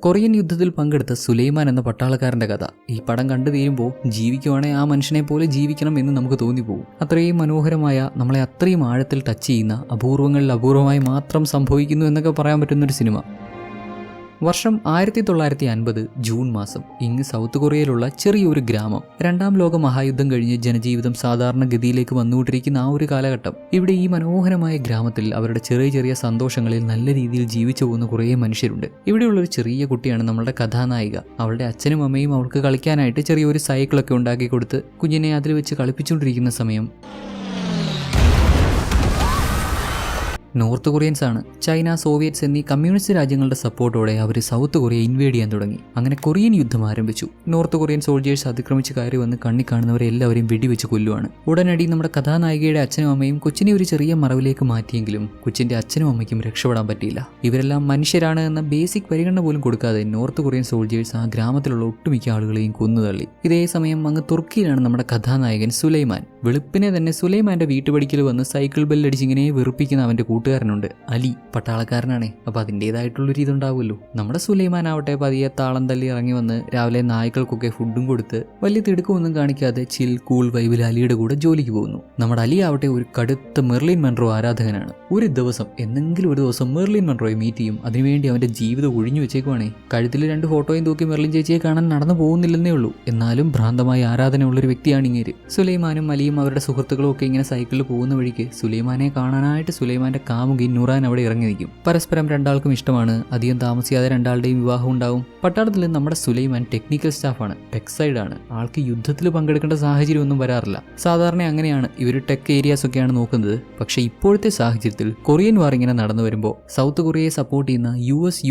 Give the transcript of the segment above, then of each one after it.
Korean യുദ്ധത്തിൽ പങ്കെടുത്ത സുലൈമാൻ എന്ന പട്ടാളക്കാരന്റെ കഥ ഈ പടം കണ്ടു തീരുമ്പോൾ ജീവിക്കുവാണെങ്കിൽ ആ മനുഷ്യനെ പോലെ ജീവിക്കണം എന്ന് നമുക്ക് തോന്നിപ്പോകും. അത്രയും മനോഹരമായ, നമ്മളെ അത്രയും ആഴത്തിൽ ടച്ച് ചെയ്യുന്ന, അപൂർവങ്ങളിൽ അപൂർവമായി മാത്രം സംഭവിക്കുന്നു എന്നൊക്കെ പറയാൻ പറ്റുന്നൊരു സിനിമ. വർഷം 1950 ജൂൺ മാസം. ഇങ്ങ് സൗത്ത് കൊറിയയിലുള്ള ചെറിയൊരു ഗ്രാമം. രണ്ടാം ലോക മഹായുദ്ധം കഴിഞ്ഞ് ജനജീവിതം സാധാരണ ഗതിയിലേക്ക് വന്നുകൊണ്ടിരിക്കുന്ന ആ ഒരു കാലഘട്ടം. ഇവിടെ ഈ മനോഹരമായ ഗ്രാമത്തിൽ അവരുടെ ചെറിയ ചെറിയ സന്തോഷങ്ങളിൽ നല്ല രീതിയിൽ ജീവിച്ചു പോകുന്ന കുറേ മനുഷ്യരുണ്ട്. ഇവിടെയുള്ളൊരു ചെറിയ കുട്ടിയാണ് നമ്മളുടെ കഥാനായിക. അവളുടെ അച്ഛനും അമ്മയും അവൾക്ക് കളിക്കാനായിട്ട് ചെറിയൊരു സൈക്കിളൊക്കെ ഉണ്ടാക്കി കൊടുത്ത് കുഞ്ഞിനെ അതിൽ വെച്ച് കളിപ്പിച്ചുകൊണ്ടിരിക്കുന്ന സമയം നോർത്ത് കൊറിയൻസ് ആണ്. ചൈന, സോവിയറ്റ്സ് എന്നീ കമ്മ്യൂണിസ്റ്റ് രാജ്യങ്ങളുടെ സപ്പോർട്ടോടെ അവർ സൗത്ത് കൊറിയ ഇൻവേഡ് ചെയ്യാൻ തുടങ്ങി. അങ്ങനെ കൊറിയൻ യുദ്ധം ആരംഭിച്ചു. നോർത്ത് കൊറിയൻ സോൾജേഴ്സ് അതിക്രമിച്ച് കയറി വന്ന് കണ്ണി കാണുന്നവരെ എല്ലാവരെയും വെടിവെച്ച് കൊല്ലുവാണ്. ഉടനടി നമ്മുടെ കഥാനായികയുടെ അച്ഛനും അമ്മയും കൊച്ചിനെ ഒരു ചെറിയ മറവിലേക്ക് മാറ്റിയെങ്കിലും കൊച്ചിന്റെ അച്ഛനും അമ്മയ്ക്കും രക്ഷപ്പെടാൻ പറ്റിയില്ല. ഇവരെല്ലാം മനുഷ്യരാണ് എന്ന ബേസിക് പരിഗണന പോലും കൊടുക്കാതെ നോർത്ത് കൊറിയൻ സോൾജേഴ്സ് ആ ഗ്രാമത്തിലുള്ള ഒട്ടുമിക്ക ആളുകളെയും കൊന്നുതള്ളി. ഇതേ സമയം അങ്ങ് തുർക്കിയിലാണ് നമ്മുടെ കഥാനായകൻ സുലൈമാൻ. വെളുപ്പിനെ തന്നെ സുലൈമാന്റെ വീട്ടുപടിക്കൽ വന്ന് സൈക്കിൾ ബെല്ലടിച്ച് ഇങ്ങനെ വെറുപ്പിക്കുന്ന അവന്റെ കൂട്ടുകാരനുണ്ട് അലി. പട്ടാളക്കാരനാണേ, അപ്പൊ അതിൻ്റെതായിട്ടുള്ളൊരു ഇതുണ്ടാവുമല്ലോ. നമ്മുടെ സുലൈമാൻ ആവട്ടെ പതിയെ താളം തല്ലി ഇറങ്ങി വന്ന് രാവിലെ നായ്ക്കൾക്കൊക്കെ ഫുഡും കൊടുത്ത് വലിയ തിടുക്കമൊന്നും കാണിക്കാതെ ചിൽ കൂൾ വൈബിൽ അലിയുടെ കൂടെ ജോലിക്ക് പോകുന്നു. നമ്മുടെ അലി ആവട്ടെ ഒരു കടുത്ത മെർലിൻ മൺറോ ആരാധകനാണ്. എന്നെങ്കിലും ഒരു ദിവസം മെർലിൻ മൺറോയെ മീറ്റ് ചെയ്യും. അതിനുവേണ്ടി അവന്റെ ജീവിതം ഒഴിഞ്ഞു വെച്ചേക്കുവാണേ. കഴുത്തിൽ 2 ഫോട്ടോയും തൂക്കി മെർലിൻ ചേച്ചിയെ കാണാൻ നടന്നു പോകുന്നില്ലെന്നേ ഉള്ളൂ. എന്നാലും ഭ്രാന്തമായ ആരാധനയുള്ളൊരു വ്യക്തിയാണ് ഇങ്ങേര്. സുലൈമാനും അലിയും അവരുടെ സുഹൃത്തുക്കളും ഒക്കെ ഇങ്ങനെ സൈക്കിളിൽ പോകുന്ന വഴിക്ക് സുലൈമാനെ കാണാനായിട്ട് സുലൈമാന്റെ കാമുകി നുറാൻ അവിടെ ഇറങ്ങി നിൽക്കും. പരസ്പരം രണ്ടാൾക്കും ഇഷ്ടമാണ്. അധികം താമസിയാതെ രണ്ടാളുടെയും വിവാഹം ഉണ്ടാവും. പട്ടാളത്തിൽ നമ്മുടെ സുലൈമാൻ ടെക്നിക്കൽ സ്റ്റാഫാണ്, ടെക് സൈഡാണ്. ആൾക്ക് യുദ്ധത്തിൽ പങ്കെടുക്കേണ്ട സാഹചര്യം ഒന്നും വരാറില്ല. സാധാരണ അങ്ങനെയാണ്, ഇവർ ടെക് ഏരിയാസ് ഒക്കെയാണ് നോക്കുന്നത്. പക്ഷേ ഇപ്പോഴത്തെ സാഹചര്യത്തിൽ കൊറിയൻ വാർ ഇങ്ങനെ നടന്നു വരുമ്പോൾ സൗത്ത് കൊറിയയെ സപ്പോർട്ട് ചെയ്യുന്ന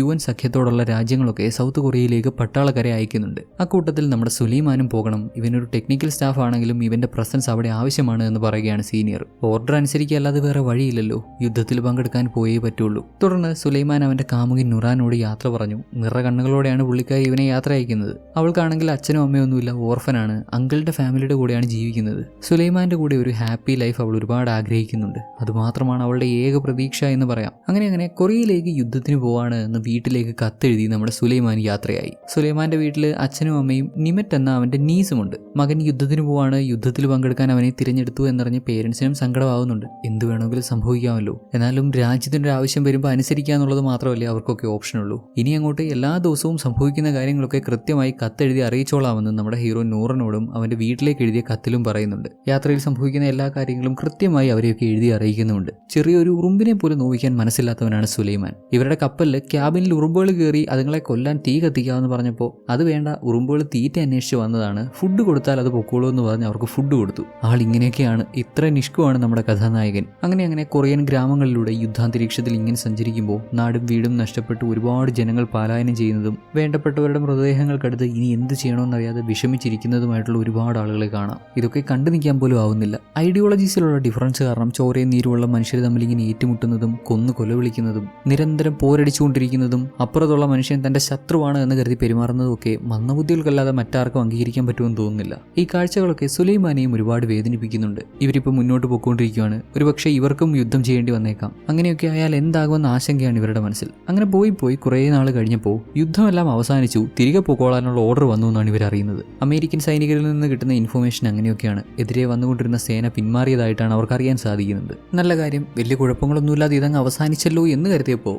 UN സഖ്യത്തോടുള്ള രാജ്യങ്ങളൊക്കെ സൗത്ത് കൊറിയയിലേക്ക് പട്ടാളക്കാരെ അയക്കുന്നുണ്ട്. അക്കൂട്ടത്തിൽ നമ്മുടെ സുലൈമാനും പോകണം. ഇവനൊരു ടെക്നിക്കൽ സ്റ്റാഫ് ആണെങ്കിലും ഇവന്റെ പ്രസൻസ് അവിടെ ആവശ്യമാണ് എന്ന് പറയുകയാണ് സീനിയർ. ഓർഡർ അനുസരിക്കല്ലാതെ വേറെ വഴിയില്ലല്ലോ, യുദ്ധത്തിൽ പങ്കെടുക്കാൻ പോയേ പറ്റുള്ളൂ. തുടർന്ന് സുലൈമാൻ അവന്റെ കാമുകി നുറാനോട് യാത്ര പറഞ്ഞു. നിറ കണ്ണുകളോടെയാണ് പുള്ളിക്കാരി ഇവനെ യാത്ര അയക്കുന്നത്. അവൾക്കാണെങ്കിൽ അച്ഛനും അമ്മയൊന്നുമില്ല, ഓർഫനാണ്. അങ്കിളുടെ ഫാമിലിയുടെ കൂടെയാണ് ജീവിക്കുന്നത്. സുലൈമാന്റെ കൂടെ ഒരു ഹാപ്പി ലൈഫ് അവൾ ഒരുപാട് ആഗ്രഹിക്കുന്നുണ്ട്. അതുമാത്രമാണ് അവളുടെ ഏക പ്രതീക്ഷ എന്ന് പറയാം. അങ്ങനെ കൊറിയയിലേക്ക് യുദ്ധത്തിന് പോവാണ് എന്ന് വീട്ടിലേക്ക് കത്തെഴുതി നമ്മുടെ സുലൈമാൻ യാത്രയായി. സുലൈമാന്റെ വീട്ടിൽ അച്ഛനും അമ്മയും നിമറ്റ് എന്ന അവന്റെ നീസുമുണ്ട്. മകൻ യുദ്ധത്തിന് പോവാണ്, യുദ്ധത്തിൽ പങ്കെടുക്കാൻ അവനെ തിരഞ്ഞെടുത്തു എന്നറിഞ്ഞ് പേരൻസിനും സങ്കടമാവുന്നുണ്ട്. എന്ത് വേണമെങ്കിലും സംഭവിക്കാമല്ലോ. എന്നാലും രാജ്യത്തിന്റെ ഒരു ആവശ്യം വരുമ്പോൾ അനുസരിക്കുക എന്നുള്ളത് മാത്രമല്ലേ അവർക്കൊക്കെ ഓപ്ഷനുള്ളൂ. ഇനി അങ്ങോട്ട് എല്ലാ ദിവസവും സംഭവിക്കുന്ന കാര്യങ്ങളൊക്കെ കൃത്യമായി കത്തെഴുതി അറിയിച്ചോളാമെന്ന് നമ്മുടെ ഹീറോ നൂറിനോടും അവന്റെ വീട്ടിലേക്ക് എഴുതിയ കത്തിലും പറയുന്നുണ്ട്. യാത്രയിൽ സംഭവിക്കുന്ന എല്ലാ കാര്യങ്ങളും കൃത്യമായി അവരെയൊക്കെ എഴുതി അറിയിക്കുന്നുണ്ട്. ചെറിയൊരു ഉറുമ്പിനെ പോലും നോവിക്കാൻ മനസ്സില്ലാത്തവനാണ് സുലൈമാൻ. ഇവരുടെ കപ്പലിൽ ക്യാബിനിൽ ഉറുമ്പുകൾ കയറി അതുങ്ങളെ കൊല്ലാൻ തീ കത്തിക്കാമെന്ന് പറഞ്ഞപ്പോൾ അത് വേണ്ട, ഉറുമ്പുകൾ തീറ്റ അന്വേഷിച്ച് വന്നതാണ്, ഫുഡ് കൊടുത്താൽ അത് പൊക്കോളൂ എന്ന് പറഞ്ഞ് അവർക്ക് ഫുഡ് കൊടുത്തു. ആൾ ഇങ്ങനെയൊക്കെയാണ്, ഇത്ര നിഷ്കുവാണ് നമ്മുടെ കഥാനായകൻ. അങ്ങനെ കൊറിയൻ ഗ്രാമങ്ങളിലൂടെ യുദ്ധാന്തരീക്ഷത്തിൽ ഇങ്ങനെ സഞ്ചരിക്കുമ്പോൾ നാടും വീടും നഷ്ടപ്പെട്ട് ഒരുപാട് ജനങ്ങൾ പലായനം ചെയ്യുന്നതും വേണ്ടപ്പെട്ടവരുടെ മൃതദേഹങ്ങൾക്കടുത്ത് ഇനി എന്ത് ചെയ്യണമെന്നറിയാതെ വിഷമിച്ചിരിക്കുന്നതുമായിട്ടുള്ള ഒരുപാട് ആളുകളെ കാണാം. ഇതൊക്കെ കണ്ടു നിൽക്കാൻ പോലും ആവുന്നില്ല. ഐഡിയോളജീസിലുള്ള ഡിഫറൻസ് കാരണം ചോരയും നീരുമുള്ള മനുഷ്യർ തമ്മിൽ ഇങ്ങനെ ഏറ്റുമുട്ടുന്നതും കൊലവിളിക്കുന്നതും നിരന്തരം പോരടിച്ചുകൊണ്ടിരിക്കുന്നതും അപ്പുറത്തുള്ള മനുഷ്യൻ തന്റെ ശത്രുവാണ് എന്ന് കരുതി പെരുമാറുന്നതും ഒക്കെ മന്ദബുദ്ധികൾക്കല്ലാതെ മറ്റാർക്കും അംഗീകരിക്കാൻ പറ്റുമെന്ന് തോന്നുന്നില്ല. ഈ കാഴ്ചകളൊക്കെ സുലൈമാനെയും ഒരുപാട് വേദനിപ്പിക്കുന്നുണ്ട്. ഇവരിപ്പോൾ മുന്നോട്ട് പോയിക്കൊണ്ടിരിക്കുകയാണ്. ഒരുപക്ഷെ ഇവർക്കും യുദ്ധം ചെയ്യേണ്ടി വന്നേക്കാം. അങ്ങനെയൊക്കെ ആയാൽ എന്താകുമെന്ന ആശങ്കയാണ് ഇവരുടെ മനസ്സിൽ. അങ്ങനെ പോയി കുറേ നാൾ കഴിഞ്ഞപ്പോൾ യുദ്ധമെല്ലാം അവസാനിച്ചു, തിരികെ പോയിക്കോളാനുള്ള ഓർഡർ വന്നു എന്നാണ് ഇവർ അറിയുന്നത്. അമേരിക്കൻ സൈനികരിൽ നിന്ന് കിട്ടുന്ന ഇൻഫർമേഷൻ അങ്ങനെയൊക്കെയാണ്. എതിരെ വന്നുകൊണ്ടിരുന്ന സേന പിന്മാറിയതായിട്ടാണ് അവർക്ക് അറിയാൻ സാധിക്കുന്നത്. നല്ല കാര്യം, വലിയ കുഴപ്പങ്ങളൊന്നുമില്ലാതെ ഇതങ്ങ് അവസാനിച്ചല്ലോ എന്ന് കരുതിയപ്പോൾ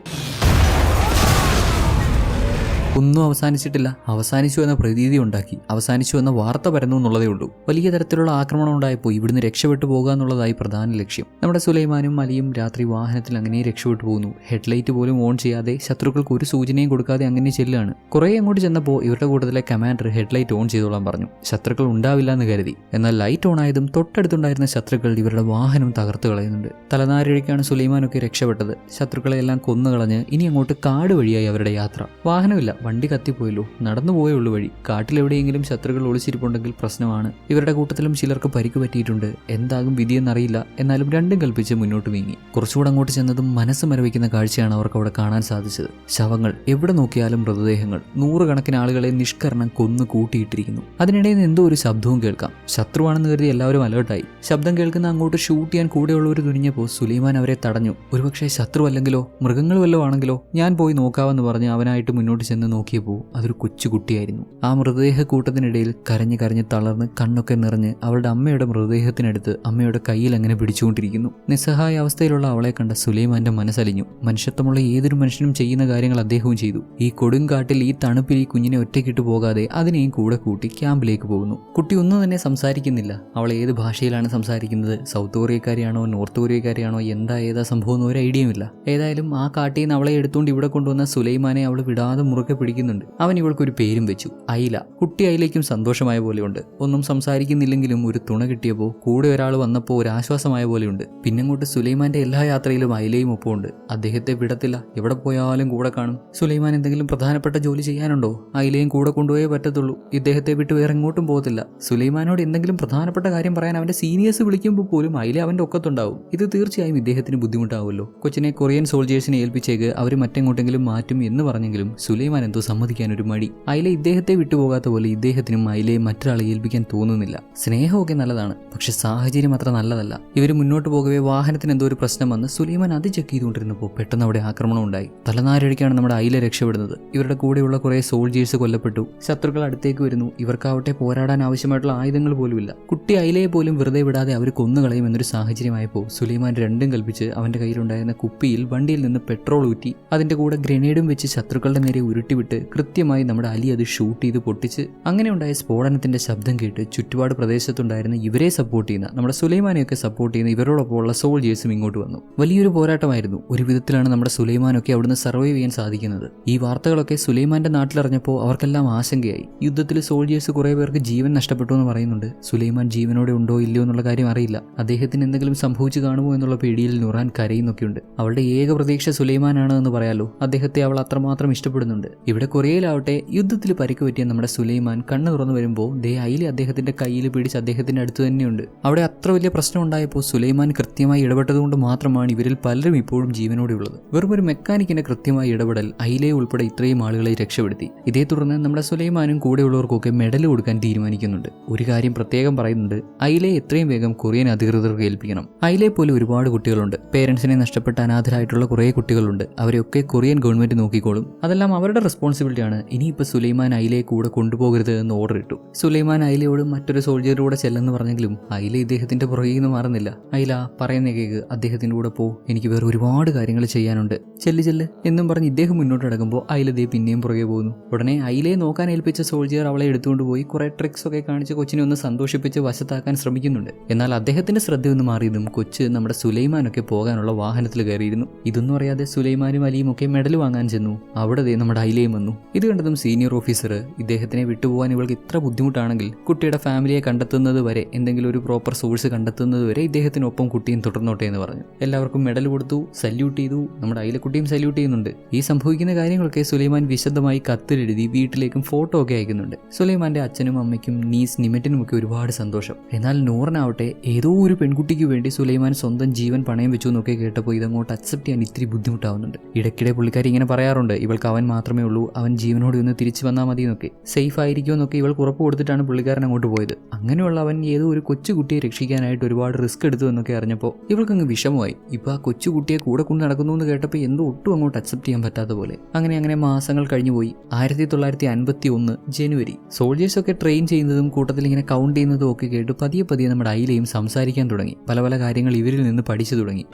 ഒന്നും അവസാനിച്ചിട്ടില്ല. അവസാനിച്ചു എന്ന പ്രതീതി ഉണ്ടാക്കി, അവസാനിച്ചു എന്ന വാർത്ത പരന്നു എന്നുള്ളതേ ഉള്ളൂ. വലിയ തരത്തിലുള്ള ആക്രമണം ഉണ്ടായപ്പോൾ ഇവിടുന്ന് രക്ഷപ്പെട്ടു പോകുക എന്നുള്ളതായി പ്രധാന ലക്ഷ്യം. നമ്മുടെ സുലൈമാനും അലിയും രാത്രി വാഹനത്തിൽ അങ്ങനെ രക്ഷപ്പെട്ടു പോകുന്നു. ഹെഡ്ലൈറ്റ് പോലും ഓൺ ചെയ്യാതെ, ശത്രുക്കൾക്ക് ഒരു സൂചനയും കൊടുക്കാതെ അങ്ങനെ ചെല്ലാണ്. കുറേ അങ്ങോട്ട് ചെന്നപ്പോൾ ഇവരുടെ കൂട്ടത്തിലെ കമാൻഡർ ഹെഡ്ലൈറ്റ് ഓൺ ചെയ്തോളാൻ പറഞ്ഞു. ശത്രുക്കൾ ഉണ്ടാവില്ല എന്ന് കരുതി. എന്നാൽ ലൈറ്റ് ഓൺ ആയതും തൊട്ടടുത്തുണ്ടായിരുന്ന ശത്രുക്കൾ ഇവരുടെ വാഹനം തകർത്ത് കളയുന്നുണ്ട്. തലനാരിഴയ്ക്കാണ് സുലൈമാനൊക്കെ രക്ഷപ്പെട്ടത്. ശത്രുക്കളെല്ലാം കൊന്നുകളഞ്ഞ് ഇനി അങ്ങോട്ട് കാട് വഴിയായി അവരുടെ യാത്ര. വാഹനമില്ല, വണ്ടി കത്തിപ്പോയല്ലോ, നടന്നു പോയുള്ളൂ വഴി. കാട്ടിലെവിടെയെങ്കിലും ശത്രുക്കൾ ഒളിച്ചിരിപ്പുണ്ടെങ്കിൽ പ്രശ്നമാണ്. ഇവരുടെ കൂട്ടത്തിലും ചിലർക്ക് പരിക്ക് പറ്റിയിട്ടുണ്ട്. എന്താകും വിധിയെന്നറിയില്ല. എന്നാലും രണ്ടും കൽപ്പിച്ച് മുന്നോട്ട് നീങ്ങി. കുറച്ചുകൂടെ അങ്ങോട്ട് ചെന്നതും മനസ്സ് മരവിക്കുന്ന കാഴ്ചയാണ് അവർക്ക് അവിടെ കാണാൻ സാധിച്ചത്. ശവങ്ങൾ, എവിടെ നോക്കിയാലും മൃതദേഹങ്ങൾ. 100 കണക്കിന് ആളുകളെ നിഷ്കരണം കൊന്നു കൂട്ടിയിട്ടിരിക്കുന്നു. അതിനിടയിൽ നിന്ന് എന്തോ ഒരു ശബ്ദവും കേൾക്കാം. ശത്രുവാണെന്ന് കരുതി എല്ലാവരും അലേർട്ടായി. ശബ്ദം കേൾക്കുന്ന അങ്ങോട്ട് ഷൂട്ട് ചെയ്യാൻ കൂടെയുള്ളവർ തുനിഞ്ഞപ്പോൾ സുലൈമാൻ അവരെ തടഞ്ഞു. ഒരുപക്ഷെ ശത്രു അല്ലെങ്കിലോ മൃഗങ്ങൾ വല്ലോ ആണെങ്കിലോ, ഞാൻ പോയി നോക്കാമെന്ന് പറഞ്ഞ് അവനായിട്ട് മുന്നോട്ട് ചെന്ന് നോക്കിയപ്പോൾ അതൊരു കൊച്ചുകുട്ടിയായിരുന്നു. ആ മൃതദേഹ കൂട്ടത്തിനിടയിൽ കരഞ്ഞ് കരഞ്ഞ് തളർന്ന് കണ്ണൊക്കെ നിറഞ്ഞ് അവളുടെ അമ്മയുടെ മൃതദേഹത്തിനടുത്ത് അമ്മയുടെ കയ്യിൽ അങ്ങനെ പിടിച്ചുകൊണ്ടിരിക്കുന്നു. നിസ്സഹായ അവസ്ഥയിലുള്ള അവളെ കണ്ട സുലൈമാന്റെ മനസ്സലിഞ്ഞു. മനുഷ്യത്വമുള്ള ഏതൊരു മനുഷ്യനും ചെയ്യുന്ന കാര്യങ്ങൾ അദ്ദേഹവും ചെയ്തു. ഈ കൊടുങ്കാട്ടിൽ ഈ തണുപ്പിൽ ഈ കുഞ്ഞിനെ ഒറ്റയ്ക്കിട്ട് പോകാതെ അതിനെയും കൂടെ കൂട്ടി ക്യാമ്പിലേക്ക് പോകുന്നു. കുട്ടി ഒന്നും തന്നെ സംസാരിക്കുന്നില്ല. അവൾ ഏത് ഭാഷയിലാണ് സംസാരിക്കുന്നത്, സൗത്ത് കൊറിയക്കാരിയാണോ നോർത്ത് കൊറിയക്കാരിയാണോ, ഏതാ സംഭവം എന്ന് ഒരു ഐഡിയയുമില്ല. ഏതായാലും ആ കാട്ടിൽ നിന്ന് അവളെ എടുത്തുകൊണ്ട് ഇവിടെ കൊണ്ടുവന്ന സുലൈമാനെ അവൾ വിടാതെ മുറുക്കെ പിടിക്കുന്നുണ്ട്. അവൻ ഇവൾക്കൊരു പേരും വെച്ചു, ഐല. കുട്ടി ഐലയ്ക്കും സന്തോഷമായ പോലെയുണ്ട്. ഒന്നും സംസാരിക്കുന്നില്ലെങ്കിലും ഒരു തുണ കിട്ടിയപ്പോൾ കൂടെ ഒരാൾ വന്നപ്പോൾ ഒരു ആശ്വാസമായ പോലെയുണ്ട്. പിന്നങ്ങോട്ട് സുലൈമാന്റെ എല്ലാ യാത്രയിലും ഐലയും ഒപ്പമുണ്ട്. അദ്ദേഹത്തെ വിടത്തില്ല, എവിടെ പോയാലും കൂടെ കാണും. സുലൈമാൻ എന്തെങ്കിലും പ്രധാനപ്പെട്ട ജോലി ചെയ്യാനുണ്ടോ, ഐലയും കൂടെ കൊണ്ടുപോയേ പറ്റത്തുള്ളൂ. ഇദ്ദേഹത്തെ വിട്ട് വേറെ എങ്ങോട്ടും പോകത്തില്ല. സുലൈമാനോട് എന്തെങ്കിലും പ്രധാനപ്പെട്ട കാര്യം പറയാൻ അവന്റെ സീനിയേഴ്സ് വിളിക്കുമ്പോൾ പോലും ഐല അവന്റെ ഒക്കത്തുണ്ടാവും. ഇത് തീർച്ചയായും ഇദ്ദേഹത്തിന് ബുദ്ധിമുട്ടാവുമല്ലോ. കൊച്ചിനെ കൊറിയൻ സോൾജേഴ്സിനെ ഏൽപ്പിച്ചേക്ക്, അവർ മറ്റെങ്ങോട്ടെങ്കിലും മാറ്റും എന്ന് പറഞ്ഞെങ്കിലും സുലൈമാൻ എന്തോ സമ്മതിക്കാൻ ഒരു മടി. ഐല ഇദ്ദേഹത്തെ വിട്ടുപോകാത്ത പോലെ ഇദ്ദേഹത്തിനും ഐലയെ മറ്റൊരാളെ ഏൽപ്പിക്കാൻ തോന്നുന്നില്ല. സ്നേഹമൊക്കെ നല്ലതാണ്, പക്ഷെ സാഹചര്യം അത്ര നല്ലതല്ല. ഇവർ മുന്നോട്ട് പോകവേ വാഹനത്തിന് എന്തോ ഒരു പ്രശ്നം വന്ന് സുലൈമാൻ അത് ചെക്ക് ചെയ്തുകൊണ്ടിരുന്നപ്പോൾ പെട്ടെന്ന് അവിടെ ആക്രമണം ഉണ്ടായി. തലനാരടിക്കാണ് നമ്മുടെ ഐല രക്ഷപ്പെടുന്നത്. ഇവരുടെ കൂടെയുള്ള കുറെ സോൾജേഴ്സ് കൊല്ലപ്പെട്ടു. ശത്രുക്കൾ അടുത്തേക്ക് വരുന്നു. ഇവർക്കാവട്ടെ പോരാടാൻ ആവശ്യമായിട്ടുള്ള ആയുധങ്ങൾ പോലുമില്ല. കുട്ടി ഐലയെ പോലും വെറുതെ വിടാതെ അവർ കൊന്നുകളയും എന്നൊരു സാഹചര്യമായപ്പോൾ സുലൈമാൻ രണ്ടും കൽപ്പിച്ച് അവന്റെ കയ്യിലുണ്ടായിരുന്ന കുപ്പിയിൽ വണ്ടിയിൽ നിന്ന് പെട്രോൾ ഊറ്റി അതിന്റെ കൂടെ ഗ്രനേഡും വെച്ച് ശത്രുക്കളുടെ നേരെ ഉരുട്ടിവിട്ട് കൃത്യമായി നമ്മുടെ അലി അത് ഷൂട്ട് ചെയ്ത് പൊട്ടിച്ച് അങ്ങനെ ഉണ്ടായ സ്ഫോടനത്തിന്റെ ശബ്ദം കേട്ട് ചുറ്റുപാട് പ്രദേശത്തുണ്ടായിരുന്ന ഇവരെ സപ്പോർട്ട് ചെയ്യുന്ന നമ്മുടെ സുലൈമാനെയൊക്കെ സപ്പോർട്ട് ചെയ്യുന്ന ഇവരോടൊപ്പമുള്ള സോൾജേഴ്സും ഇങ്ങോട്ട് വന്നു. വലിയൊരു പോരാട്ടമായിരുന്നു. ഒരു വിധത്തിലാണ് നമ്മുടെ സുലൈമാനൊക്കെ അവിടുന്ന് സർവൈവ് ചെയ്യാൻ സാധിക്കുന്നത്. ഈ വാർത്തകളൊക്കെ സുലൈമാന്റെ നാട്ടിലിറങ്ങിയപ്പോൾ അവർക്കെല്ലാം ആശങ്കയായി. യുദ്ധത്തിൽ സോൾജേഴ്സ് കുറെ പേർക്ക് ജീവൻ നഷ്ടപ്പെട്ടു എന്ന് പറയുന്നുണ്ട്. സുലൈമാൻ ജീവനോടെ ഉണ്ടോ ഇല്ലയോ എന്നുള്ള കാര്യം അറിയില്ല. അദ്ദേഹത്തിന് എന്തെങ്കിലും സംഭവിച്ചു കാണുമോ എന്നുള്ള പേടിയിൽ നുറാൻ കരയുന്നൊക്കെയുണ്ട്. അവളുടെ ഏക പ്രതീക്ഷ സുലൈമാനാണ് എന്ന് പറയാലോ. അദ്ദേഹത്തെ അവൾ അത്രമാത്രം ഇഷ്ടപ്പെടുന്നുണ്ട്. ഇവിടെ കൊറിയയിലാവട്ടെ യുദ്ധത്തിൽ പരിക്ക് പറ്റിയ നമ്മുടെ സുലൈമാൻ കണ്ണ് തുറന്നു വരുമ്പോൾ ദേ ഐല അദ്ദേഹത്തിന്റെ കയ്യിൽ പിടിച്ച് അദ്ദേഹത്തിന്റെ അടുത്ത് തന്നെയുണ്ട്. അവിടെ അത്ര വലിയ പ്രശ്നം ഉണ്ടായപ്പോൾ സുലൈമാൻ കൃത്യമായി ഇടപെട്ടതുകൊണ്ട് മാത്രമാണ് ഇവരിൽ പലരും ഇപ്പോഴും ജീവനോടെ ഉള്ളത്. വെറും ഒരു മെക്കാനിക്കിന്റെ കൃത്യമായ ഇടപെടൽ ഐലയെ ഉൾപ്പെടെ ഇത്രയും ആളുകളെ രക്ഷപ്പെടുത്തി. ഇതേ തുടർന്ന് നമ്മുടെ സുലൈമാനും കൂടെയുള്ളവർക്കൊക്കെ മെഡൽ കൊടുക്കാൻ തീരുമാനിക്കുന്നുണ്ട്. ഒരു കാര്യം പ്രത്യേകം പറയുന്നുണ്ട്, ഐലയെ എത്രയും വേഗം കൊറിയൻ അധികൃതർക്ക് ഏൽപ്പിക്കണം. ഐലയെ പോലെ ഒരുപാട് കുട്ടികളുണ്ട്. പേരൻസിനെ നഷ്ടപ്പെട്ട അനാഥരായിട്ടുള്ള കുറേ കുട്ടികളുണ്ട്. അവരെയൊക്കെ കൊറിയൻ ഗവൺമെന്റ് നോക്കിക്കോളും. അതെല്ലാം അവരുടെ റെസ്പോൺസിബിലിറ്റിയാണ്. ഇനിയിപ്പോൾ സുലൈമാൻ ഐലയെ കൂടെ കൊണ്ടുപോകരുത് എന്ന് ഓർഡർ ഇട്ടു. സുലൈമാൻ ഐലയോട് മറ്റൊരു സോൾജറുടെ ചെല്ലെന്ന് പറഞ്ഞെങ്കിലും ഐല ഇദ്ദേഹത്തിന്റെ പുറകിൽ നിന്ന് മാറുന്നില്ല. ഐല പറയുന്ന കേക്ക്, അദ്ദേഹത്തിന്റെ കൂടെ പോ, എനിക്ക് വേറെ ഒരുപാട് കാര്യങ്ങൾ ചെയ്യാനുണ്ട്, ചെല്ല് എന്നും പറഞ്ഞ് ഇദ്ദേഹം മുന്നോട്ട് നടക്കുമ്പോൾ ഐല ദേ പിന്നെയും പുറകെ പോകുന്നു. ഉടനെ ഐലയെ നോക്കാൻ ഏൽപ്പിച്ച സോൾജിയർ അവളെ എടുത്തുകൊണ്ട് പോയി കുറെ ട്രിക്സ് ഒക്കെ കാണിച്ച് കൊച്ചിനെ ഒന്ന് സന്തോഷിപ്പിച്ച് വശത്താക്കാൻ ശ്രമിക്കുന്നുണ്ട്. എന്നാൽ അദ്ദേഹത്തിന്റെ ശ്രദ്ധ ഒന്ന് മാറിയതും കൊച്ച് നമ്മുടെ സുലൈമാനൊക്കെ പോകാനുള്ള വാഹനത്തിൽ കയറിയിരുന്നു. ഇതൊന്നും അറിയാതെ സുലൈമാനും അലിയും ഒക്കെ മെഡൽ വാങ്ങാൻ ചെന്നു. അവിടെ ദേ നമ്മുടെ ഐലയും വന്നു. ഇത് കണ്ടതും സീനിയർ ഓഫീസർ ഇദ്ദേഹത്തിനെ വിട്ടുപോകാൻ ഇവൾക്ക് ഇത്ര ബുദ്ധിമുട്ടാണെങ്കിൽ കുട്ടിയുടെ ഫാമിലിയെ കണ്ടെത്തുന്നത് വരെ, എന്തെങ്കിലും ഒരു പ്രോപ്പർ സോഴ്സ് കണ്ടെത്തുന്നത് വരെ ഇദ്ദേഹത്തിനൊപ്പം കുട്ടിയും തുടർന്നോട്ടെ എന്ന് പറഞ്ഞു. എല്ലാവർക്കും മെഡൽ കൊടുത്തു, സല്യൂട്ട് ചെയ്തു. നമ്മുടെ ഐലക്കുട്ടിയും സല്യൂട്ട് ചെയ്യുന്നുണ്ട്. ഈ സംഭവിക്കുന്ന കാര്യങ്ങളൊക്കെ സുലൈമാൻ വിശദമായി കത്തിലെഴുതി വീട്ടിലേക്കും ഫോട്ടോ ഒക്കെ അയക്കുന്നുണ്ട്. സുലൈമാന്റെ അച്ഛനും അമ്മയ്ക്കും നീസ് നിമറ്റിനും ഒക്കെ ഒരുപാട് സന്തോഷം. എന്നാൽ നൂറിനാവട്ടെ ഏതോ ഒരു പെൺകുട്ടിക്ക് വേണ്ടി സുലൈമാൻ സ്വന്തം ജീവൻ പണയം വെച്ചു എന്നൊക്കെ കേട്ടപ്പോൾ ഇതങ്ങോട്ട് അക്സെപ്റ്റ് ചെയ്യാൻ ഇത്തിരി ബുദ്ധിമുട്ടാവുന്നുണ്ട്. ഇടയ്ക്കിടെ പുള്ളിക്കാരി ഇങ്ങനെ പറയാറുണ്ട്, ഇവൾക്ക് അവൻ മാത്രമേ ഉള്ളൂ, അവൻ ജീവനോട് ഒന്ന് തിരിച്ചു വന്നാൽ മതി എന്നൊക്കെ. സേഫ് ആയിരിക്കും എന്നൊക്കെ ഇവൾക്ക് ഉറപ്പ് കൊടുത്തിട്ടാണ് പുള്ളിക്കാരൻ അങ്ങോട്ട് പോയത്. അങ്ങനെയുള്ള അവൻ ഏതോ ഒരു കൊച്ചുകുട്ടിയെ രക്ഷിക്കാനായിട്ട് ഒരുപാട് റിസ്ക് എടുത്തു എന്നൊക്കെ അറിഞ്ഞപ്പോൾ ഇവൾക്കങ്ങ് വിഷമമായി. ഇപ്പൊ ആ കൊച്ചുകുട്ടിയെ കൂടെ കൊണ്ട് നടക്കുന്നു എന്ന് കേട്ടപ്പോൾ എന്തോ ഒട്ടും അങ്ങോട്ട് അക്സെപ്റ്റ് ചെയ്യാൻ പറ്റാത്ത പോലെ. അങ്ങനെ മാസങ്ങൾ കഴിഞ്ഞുപോയി. 1951 ജനുവരി. സോൾജേഴ്സ് ഒക്കെ ട്രെയിൻ ചെയ്യുന്നതും കൂട്ടത്തിൽ ഇങ്ങനെ കൗണ്ട് ചെയ്യുന്നതും ഒക്കെ കേട്ട് പതിയെ നമ്മുടെ ഐലയും സംസാരിക്കാൻ തുടങ്ങി. പല കാര്യങ്ങൾ ഇവരിൽ നിന്ന് പഠിച്ചു തുടങ്ങി.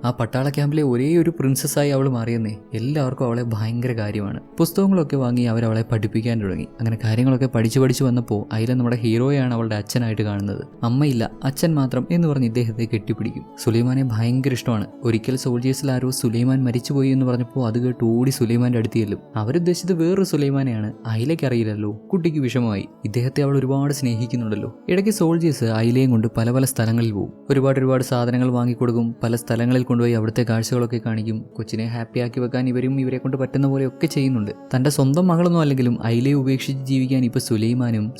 ആ പട്ടാള ക്യാമ്പിലെ ഒരേ ഒരു പ്രിൻസസ്സായി അവൾ മാറിയെന്നേ. എല്ലാവർക്കും അവളെ ഭയങ്കര കാര്യമാണ്. പുസ്തകങ്ങളൊക്കെ വാങ്ങി അവരവളെ പഠിപ്പിക്കാൻ തുടങ്ങി. അങ്ങനെ കാര്യങ്ങളൊക്കെ പഠിച്ചു വന്നപ്പോൾ ഐല നമ്മുടെ ഹീറോയാണ് അവളുടെ അച്ഛനായിട്ട് കാണുന്നത്. അമ്മയില്ല, അച്ഛൻ മാത്രം എന്ന് പറഞ്ഞ് ഇദ്ദേഹത്തെ കെട്ടിപ്പിടിക്കും. സുലൈമാനെ ഭയങ്കര ഇഷ്ടമാണ്. ഒരിക്കൽ സോൾജേഴ്സിൽ ആരോ സുലൈമാൻ മരിച്ചുപോയി എന്ന് പറഞ്ഞപ്പോൾ അത് കേട്ട് ഓടി സുലൈമാന്റെ അടുത്ത് ചെല്ലും. അവരുദ്ദേശിച്ചത് വേറൊരു സുലൈമാനെയാണ്. ഐലയ്ക്ക് അറിയില്ലല്ലോ. കുട്ടിക്ക് വിഷമമായി. ഇദ്ദേഹത്തെ അവൾ ഒരുപാട് സ്നേഹിക്കുന്നുണ്ടല്ലോ. ഇടയ്ക്ക് സോൾജേഴ്സ് ഐലയും കൊണ്ട് പല സ്ഥലങ്ങളിൽ പോകും. ഒരുപാട് സാധനങ്ങൾ വാങ്ങിക്കൊടുക്കും. പല സ്ഥലങ്ങളിൽ കൊണ്ടുപോയി അവിടുത്തെ കാഴ്ചകളൊക്കെ കാണിക്കും. കൊച്ചിനെ ഹാപ്പിയാക്കി വെക്കാൻ ഇവരെ കൊണ്ട് പറ്റുന്ന പോലെയൊക്കെ ചെയ്യുന്നുണ്ട്. തന്റെ സ്വന്തം മകളൊന്നും അല്ലെങ്കിലും ഐലയെ ഉപേക്ഷിച്ച് ജീവിക്കാൻ ഇപ്പൊ